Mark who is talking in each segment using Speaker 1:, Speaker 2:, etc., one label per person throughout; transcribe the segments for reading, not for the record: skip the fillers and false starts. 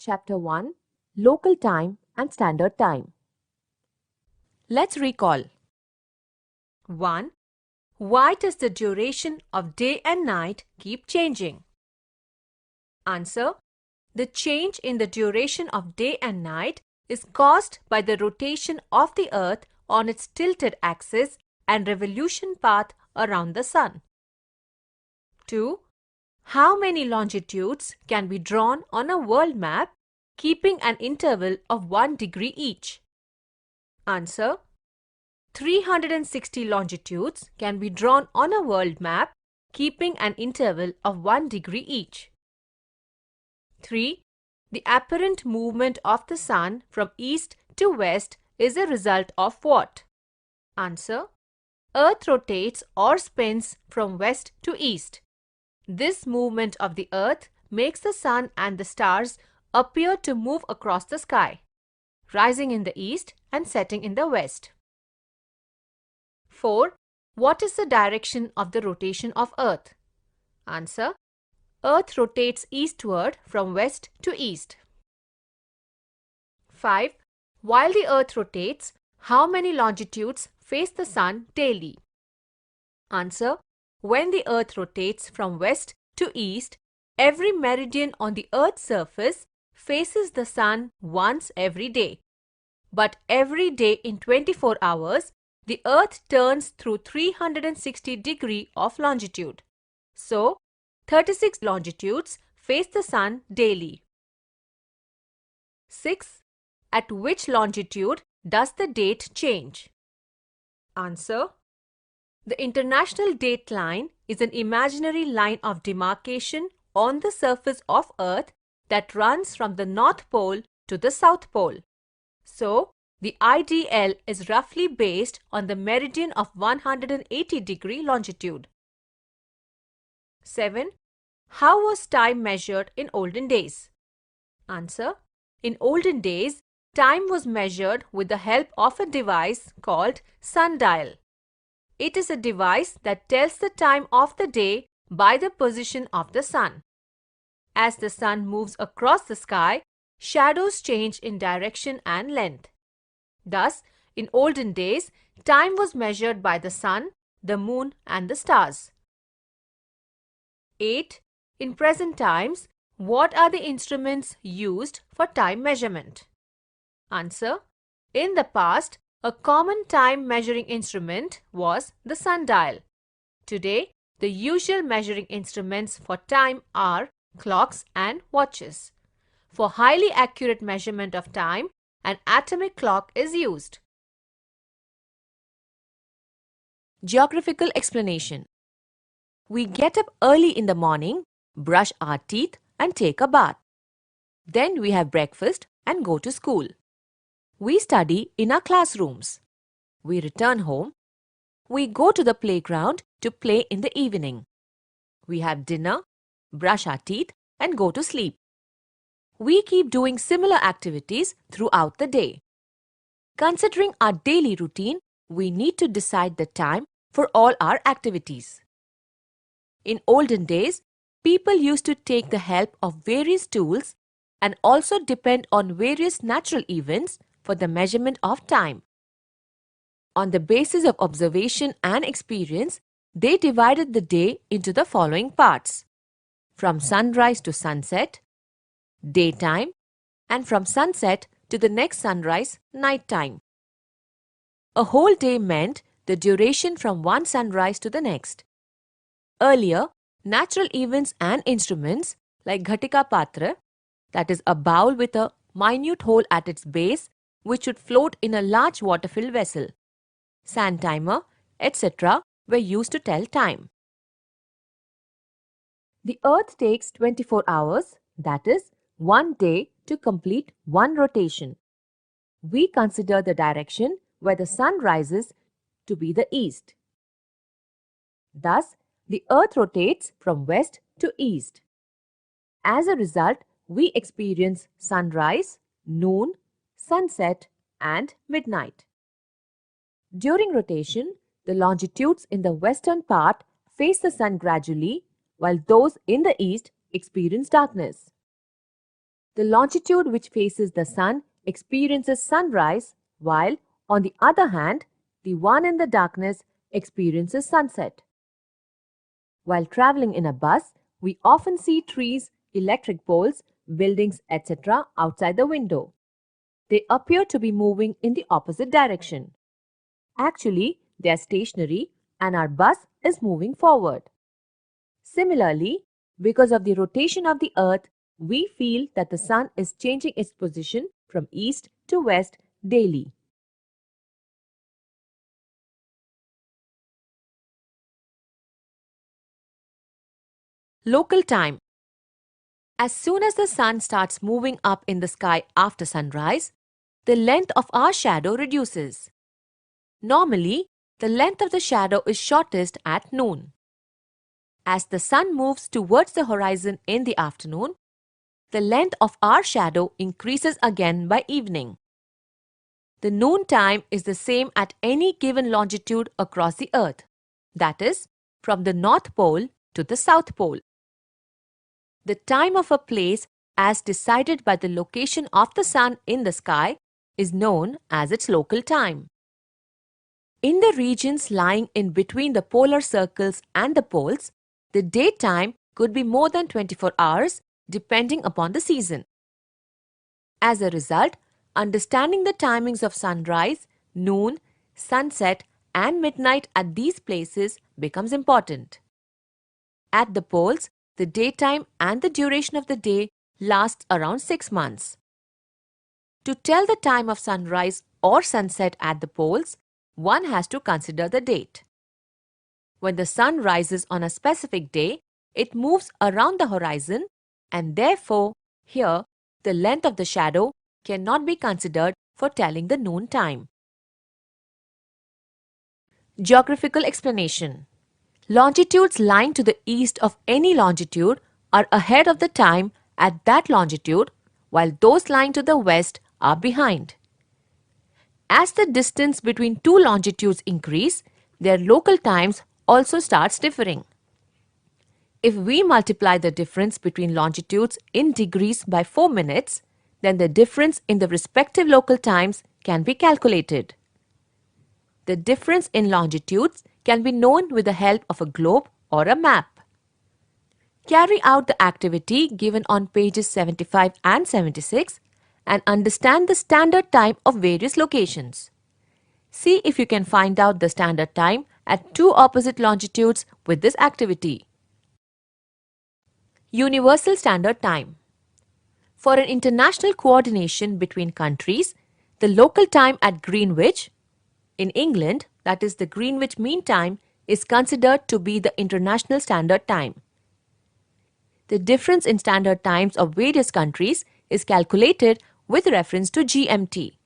Speaker 1: Chapter 1 Local Time and Standard Time. Let's recall. 1. Why does the duration of day and night keep changing? Answer. The change in the duration of day and night is caused by the rotation of the Earth on its tilted axis and revolution path around the Sun. 2. How many longitudes can be drawn on a world map keeping an interval of 1 degree each? Answer. 360 longitudes can be drawn on a world map keeping an interval of 1 degree each. 3. The apparent movement of the Sun from east to west is a result of what? Answer. Earth rotates or spins from west to east. This movement of the Earth makes the Sun and the stars appear to move across the sky, rising in the east and setting in the west. 4. What is the direction of the rotation of Earth? Answer. Earth rotates eastward from west to east. 5. While the Earth rotates, how many longitudes face the Sun daily? Answer. When the Earth rotates from west to east, every meridian on the Earth's surface faces the Sun once every day. But every day in 24 hours, the Earth turns through 360 degrees of longitude. So, 36 longitudes face the Sun daily. 6. At which longitude does the date change? Answer. The international date line is an imaginary line of demarcation on the surface of Earth that runs from the North Pole to the South Pole. So, the IDL is roughly based on the meridian of 180 degree longitude. 7. How was time measured in olden days? Answer. In olden days, time was measured with the help of a device called sundial. It is a device that tells the time of the day by the position of the Sun. As the Sun moves across the sky, shadows change in direction and length. Thus, in olden days, time was measured by the Sun, the Moon and the stars. 8. In present times, what are the instruments used for time measurement? Answer. In the past, a common time measuring instrument was the sundial. Today, the usual measuring instruments for time are clocks and watches. For highly accurate measurement of time, an atomic clock is used. Geographical explanation. We get up early in the morning, brush our teeth and take a bath. Then we have breakfast and go to school. We study in our classrooms. We return home. We go to the playground to play in the evening. We have dinner, brush our teeth and go to sleep. We keep doing similar activities throughout the day. Considering our daily routine, we need to decide the time for all our activities. In olden days, people used to take the help of various tools and also depend on various natural events for the measurement of time. On the basis of observation and experience, they divided the day into the following parts: from sunrise to sunset, daytime, and from sunset to the next sunrise, nighttime. A whole day meant the duration from one sunrise to the next. Earlier, natural events and instruments like Ghatika Patra, that is a bowl with a minute hole at its base which would float in a large water-filled vessel, sand timer, etc. were used to tell time. The Earth takes 24 hours, that is, 1 day to complete one rotation. We consider the direction where the Sun rises to be the east. Thus, the Earth rotates from west to east. As a result, we experience sunrise, noon, sunset and midnight. During rotation, the longitudes in the western part face the Sun gradually, while those in the east experience darkness. The longitude which faces the sun experiences sunrise, while, on the other hand, the one in the darkness experiences sunset. While traveling in a bus, we often see trees, electric poles, buildings, etc. outside the window. They appear to be moving in the opposite direction. Actually, they are stationary and our bus is moving forward. Similarly, because of the rotation of the earth, we feel that the sun is changing its position from east to west daily. Local time. As soon as the sun starts moving up in the sky after sunrise, the length of our shadow reduces. Normally, the length of the shadow is shortest at noon. As the sun moves towards the horizon in the afternoon, the length of our shadow increases again by evening. The noon time is the same at any given longitude across the earth, that is, from the North Pole to the South Pole. The time of a place, as decided by the location of the sun in the sky, is known as its local time. In the regions lying in between the polar circles and the poles, the daytime could be more than 24 hours depending upon the season. As a result, understanding the timings of sunrise, noon, sunset and midnight at these places becomes important. At the poles, the daytime and the duration of the day lasts around 6 months. To tell the time of sunrise or sunset at the poles, one has to consider the date. When the sun rises on a specific day, it moves around the horizon and therefore, here, the length of the shadow cannot be considered for telling the noon time. Geographical explanation. Longitudes lying to the east of any longitude are ahead of the time at that longitude, while those lying to the west are behind. As the distance between two longitudes increase, their local times also starts differing. If we multiply the difference between longitudes in degrees by 4 minutes, then the difference in the respective local times can be calculated. The difference in longitudes can be known with the help of a globe or a map. Carry out the activity given on pages 75 and 76 and understand the standard time of various locations. See if you can find out the standard time at two opposite longitudes with this activity. Universal Standard Time. For an international coordination between countries, the local time at Greenwich, in England, that is the Greenwich Mean Time, is considered to be the International Standard Time. The difference in standard times of various countries is calculated with reference to GMT.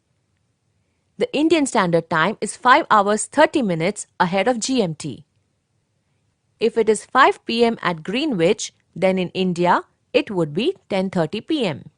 Speaker 1: The Indian Standard Time is 5 hours 30 minutes ahead of GMT. If it is 5 p.m. at Greenwich, then in India, it would be 10:30 p.m.